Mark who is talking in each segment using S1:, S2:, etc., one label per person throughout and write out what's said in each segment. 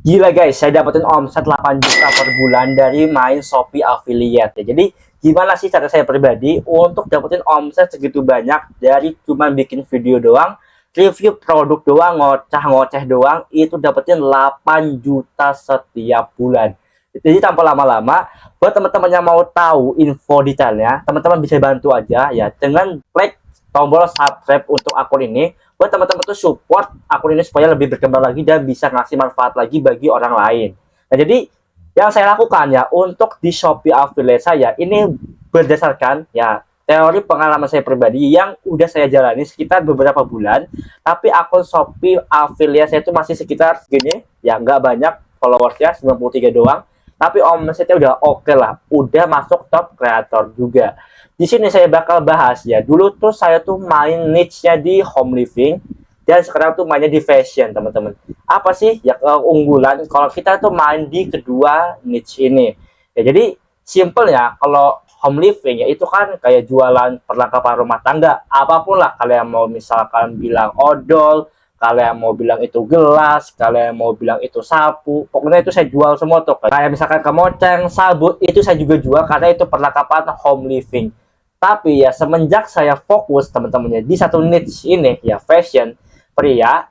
S1: Gila guys, saya dapetin omset 8 juta per bulan dari main Shopee Affiliate ya. Jadi gimana sih cara saya pribadi untuk dapetin omset segitu banyak dari cuma bikin video doang, review produk doang, ngoceh-ngoceh doang, itu dapetin 8 juta setiap bulan. Jadi tanpa lama-lama, buat teman-teman yang mau tahu info detailnya, teman-teman bisa bantu aja ya dengan klik tombol subscribe untuk akun ini. Buat teman-teman tuh support akun ini supaya lebih berkembang lagi dan bisa ngasih manfaat lagi bagi orang lain. Nah, jadi yang saya lakukan ya untuk di Shopee Affiliate saya ini berdasarkan ya teori pengalaman saya pribadi yang udah saya jalani sekitar beberapa bulan. Tapi akun Shopee Affiliate saya itu masih sekitar segini ya, nggak banyak followersnya, 93 doang. Tapi omsetnya udah oke lah, udah masuk top kreator juga. Di sini saya bakal bahas ya. Dulu tuh saya tuh main niche-nya di home living dan sekarang tuh mainnya di fashion, teman-teman. Apa sih ya keunggulan kalau kita tuh main di kedua niche ini? Ya jadi simple ya, kalau home living ya itu kan kayak jualan perlengkapan rumah tangga, apapun lah kalian mau misalkan bilang odol, kalian mau bilang itu gelas, kalian mau bilang itu sapu, pokoknya itu saya jual semua tuh. Kayak misalkan kemoceng, sabut, itu saya juga jual karena itu perlengkapan home living. Tapi ya semenjak saya fokus teman-temannya di satu niche ini ya fashion pria,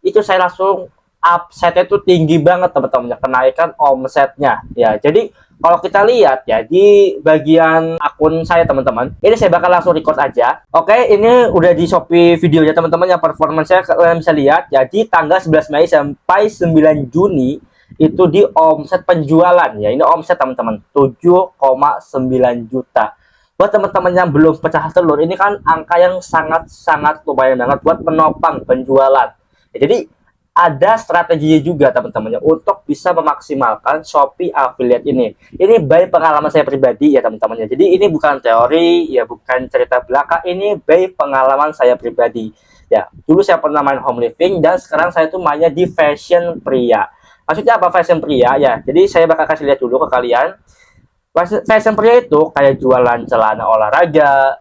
S1: itu saya langsung upsetnya itu tinggi banget teman-temannya, kenaikan omsetnya ya. Jadi kalau kita lihat ya di bagian akun saya teman-teman, ini saya bakal langsung record aja. Oke, ini udah di Shopee videonya teman-teman, yang performance saya kalian bisa lihat. Jadi tanggal 11 Mei sampai 9 Juni itu di omset penjualan ya. Ini omset teman-teman 7,9 juta. Buat teman-teman yang belum pecah telur, ini kan angka yang sangat-sangat lumayan banget buat menopang penjualan. Ya, jadi ada strateginya juga teman-teman untuk bisa memaksimalkan Shopee Affiliate ini. Ini by pengalaman saya pribadi ya teman-teman. Jadi ini bukan teori ya, bukan cerita belaka, ini by pengalaman saya pribadi. Ya, dulu saya pernah main home living dan sekarang saya tuh mainnya di fashion pria. Maksudnya apa fashion pria ya? Jadi saya bakal kasih lihat dulu ke kalian. Fashion pria itu kayak jualan celana olahraga,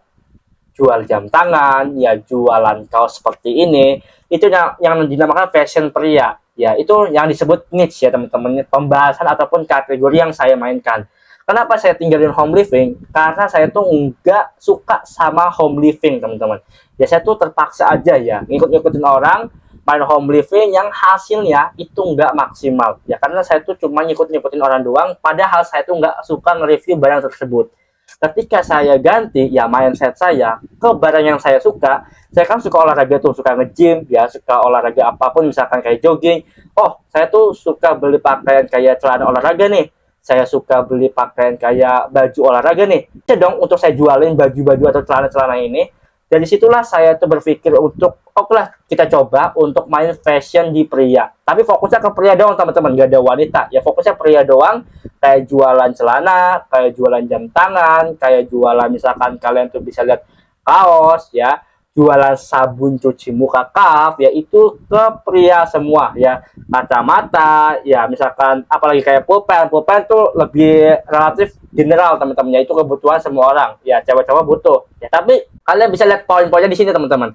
S1: jual jam tangan, ya jualan kaos seperti ini, itu yang dinamakan fashion pria. Ya, itu yang disebut niche ya teman-teman, pembahasan ataupun kategori yang saya mainkan. Kenapa saya tinggalin home living? Karena saya tuh nggak suka sama home living teman-teman. Ya saya tuh terpaksa aja ya ngikut-ngikutin orang main home living yang hasilnya itu nggak maksimal. Ya karena saya tuh cuma ngikut-ngikutin orang doang, padahal saya tuh nggak suka nge-review barang tersebut. Ketika saya ganti ya mindset saya ke barang yang saya suka, saya kan suka olahraga tuh, suka nge-gym ya, suka olahraga apapun, misalkan kayak jogging. Oh, saya tuh suka beli pakaian kayak celana olahraga nih, saya suka beli pakaian kayak baju olahraga nih. Bisa dong untuk saya jualin baju-baju atau celana-celana ini. Dari situlah saya tuh berpikir untuk oke lah kita coba untuk main fashion di pria. Tapi fokusnya ke pria doang teman-teman, gak ada wanita. Ya fokusnya pria doang, kayak jualan celana, kayak jualan jam tangan, kayak jualan misalkan kalian tuh bisa lihat kaos ya, jualan sabun cuci muka kaf ya, itu ke pria semua ya. Kacamata ya, misalkan apalagi kayak pulpen tuh lebih relatif general teman-teman ya, itu kebutuhan semua orang ya, cewek-cewek butuh ya. Tapi kalian bisa lihat poin-poinnya di sini teman-teman.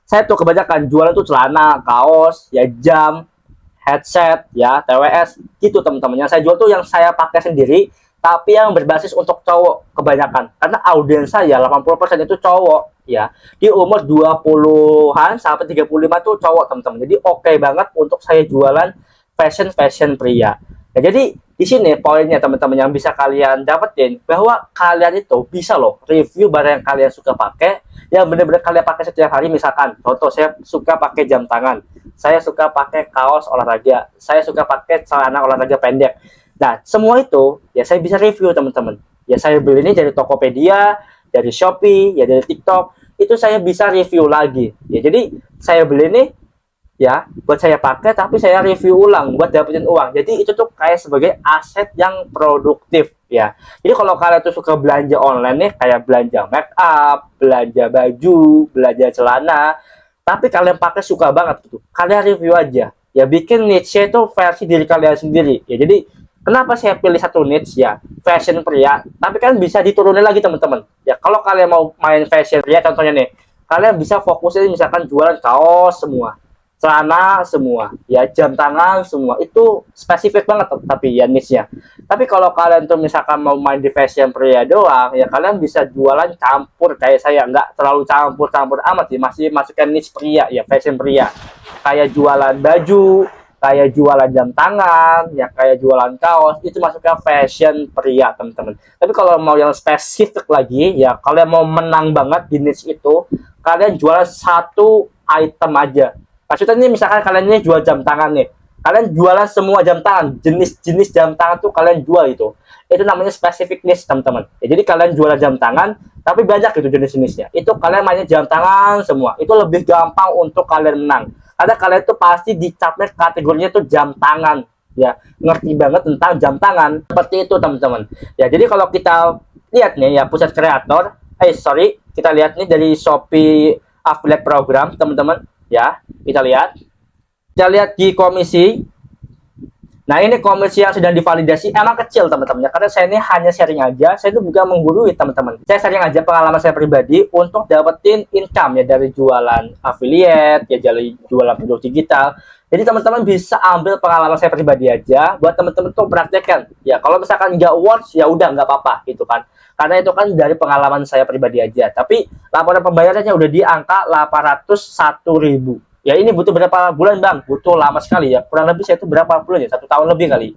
S1: Saya tuh kebanyakan jualan tuh celana, kaos ya, jam, headset ya, TWS gitu teman-teman. Yang saya jual tuh yang saya pakai sendiri, tapi yang berbasis untuk cowok kebanyakan, karena audiens saya 80% itu cowok ya, di umur 20-an sampai 35 tuh cowok teman-teman. Jadi oke banget untuk saya jualan fashion pria. Nah, jadi di sini poinnya teman-teman yang bisa kalian dapetin, bahwa kalian itu bisa loh review barang yang kalian suka pakai, yang benar-benar kalian pakai setiap hari. Misalkan contoh, saya suka pakai jam tangan, saya suka pakai kaos olahraga, saya suka pakai celana olahraga pendek. Nah, semua itu ya saya bisa review teman-teman. Ya saya beli ini dari Tokopedia, dari Shopee, ya dari TikTok, itu saya bisa review lagi. Ya jadi saya beli ini ya buat saya pakai, tapi saya review ulang buat dapetin uang. Jadi itu tuh kayak sebagai aset yang produktif ya. Jadi kalau kalian tuh suka belanja online nih, kayak belanja make up, belanja baju, belanja celana, tapi kalian pakai suka banget gitu, kalian review aja ya, bikin niche itu versi diri kalian sendiri ya. Jadi kenapa saya pilih satu niche ya, fashion pria, tapi kan bisa diturunin lagi teman-teman ya. Kalau kalian mau main fashion pria contohnya nih, kalian bisa fokusin misalkan jualan kaos semua, celana semua, ya jam tangan semua, itu spesifik banget tapi ya niche-nya. Tapi kalau kalian tuh misalkan mau main di fashion pria doang, ya kalian bisa jualan campur kayak saya, nggak terlalu campur-campur amat sih, masih masukkan niche pria, ya fashion pria, kayak jualan baju, kayak jualan jam tangan, ya kayak jualan kaos, itu masuknya fashion pria teman-teman. Tapi kalau mau yang spesifik lagi, ya kalian mau menang banget di niche itu, kalian jualan satu item aja. Maksudnya ini misalkan kalian ini jual jam tangan nih, kalian jualan semua jam tangan, jenis-jenis jam tangan tuh kalian jual itu namanya specific niche teman-teman. Ya, jadi kalian jualan jam tangan tapi banyak itu jenis-jenisnya, itu kalian mainnya jam tangan semua, itu lebih gampang untuk kalian menang karena kalian tuh pasti dicapnya kategorinya tuh jam tangan, ya ngerti banget tentang jam tangan seperti itu teman-teman. Ya jadi kalau kita lihat nih ya pusat kreator, kita lihat nih dari Shopee affiliate program teman-teman. Ya, kita lihat di komisi. Nah, ini komisi yang sedang divalidasi emang kecil teman-teman ya, karena saya ini hanya sharing aja, saya itu bukan menggurui teman-teman. Saya sharing aja pengalaman saya pribadi untuk dapetin income ya dari jualan affiliate, ya dari jualan produk digital. Jadi teman-teman bisa ambil pengalaman saya pribadi aja buat teman-teman tuh praktekkan. Ya, kalau misalkan nggak works ya udah nggak apa-apa gitu kan. Karena itu kan dari pengalaman saya pribadi aja. Tapi laporan pembayarannya udah di angka 801.000. Ya ini butuh berapa bulan bang? Butuh lama sekali ya. Kurang lebih saya itu berapa bulan ya? 1 tahun lebih kali.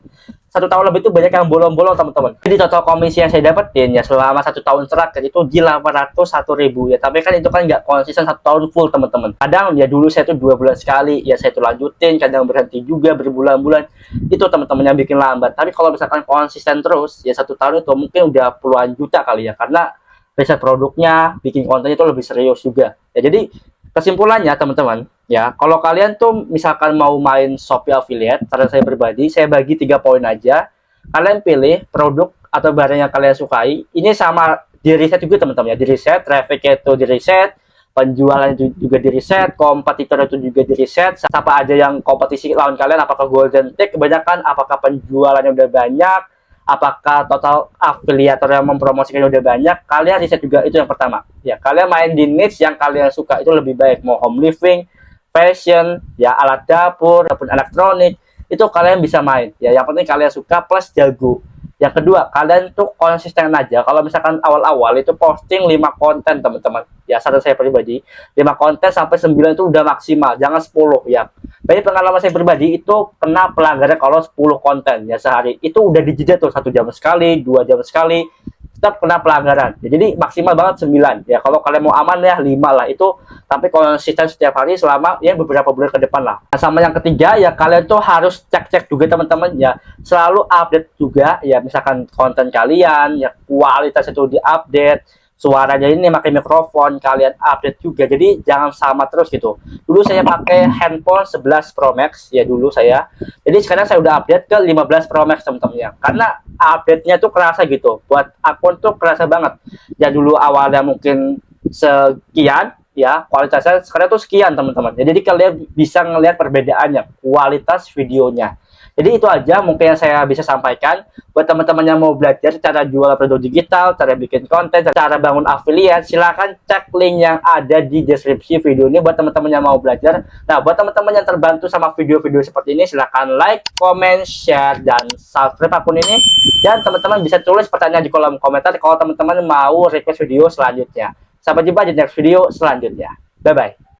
S1: 1 tahun lebih itu banyak yang bolong-bolong teman-teman. Jadi total komisi yang saya dapetin ya selama 1 tahun terakhir itu di 801.000 ya. Tapi kan itu kan nggak konsisten 1 tahun full teman-teman. Kadang ya dulu saya tuh 2 bulan sekali ya saya tuh lanjutin. Kadang berhenti juga berbulan-bulan. Itu teman-teman yang bikin lambat. Tapi kalau misalkan konsisten terus ya 1 tahun itu mungkin udah puluhan juta kali ya. Karena riset produknya, bikin kontennya itu lebih serius juga. Ya jadi kesimpulannya teman-teman, ya kalau kalian tuh misalkan mau main Shopee affiliate, saran saya pribadi, saya bagi 3 poin aja. Kalian pilih produk atau barang yang kalian sukai. Ini sama di riset juga teman-teman ya, di riset, traffic itu di riset, penjualan itu juga di riset, kompetitor itu juga di riset, siapa aja yang kompetisi lawan kalian, apakah golden tick kebanyakan, apakah penjualannya udah banyak, apakah total afiliator yang mempromosikannya udah banyak. Kalian riset juga, itu yang pertama ya. Kalian main di niche yang kalian suka itu lebih baik, mau home living, fashion, ya alat dapur ataupun elektronik, itu kalian bisa main ya. Yang penting kalian suka plus jago. Yang kedua, kalian tuh konsisten aja. Kalau misalkan awal-awal itu posting 5 konten teman-teman ya, saran saya pribadi 5 konten sampai 9 itu udah maksimal, jangan 10 ya. Dari pengalaman saya pribadi itu kena pelanggaran kalau 10 konten ya sehari, itu udah dijeda tuh 1 jam sekali, 2 jam sekali, tetap kena pelanggaran ya. Jadi maksimal banget 9 ya. Kalau kalian mau aman ya 5 lah itu, tapi konsisten setiap hari selama ya beberapa bulan ke depan lah. Nah, sama yang ketiga ya, kalian tuh harus cek-cek juga teman-teman ya, selalu update juga ya. Misalkan konten kalian ya kualitas itu diupdate, suaranya ini pakai mikrofon kalian update juga, jadi jangan sama terus gitu. Dulu saya pakai handphone 11 Pro Max ya dulu saya, jadi sekarang saya udah update ke 15 Pro Max teman-teman ya, karena update-nya tuh kerasa gitu, buat akun tuh kerasa banget ya. Dulu awalnya mungkin sekian ya kualitasnya, sekarang tuh sekian teman-teman ya. Jadi kalian bisa ngelihat perbedaannya kualitas videonya. Jadi itu aja mungkin yang saya bisa sampaikan buat teman-teman yang mau belajar cara jual produk digital, cara bikin konten, cara bangun affiliate. Silahkan cek link yang ada di deskripsi video ini buat teman-teman yang mau belajar. Nah, buat teman-teman yang terbantu sama video-video seperti ini, silahkan like, comment, share, dan subscribe akun ini. Dan teman-teman bisa tulis pertanyaan di kolom komentar kalau teman-teman mau request video selanjutnya. Sampai jumpa di next video selanjutnya. Bye-bye.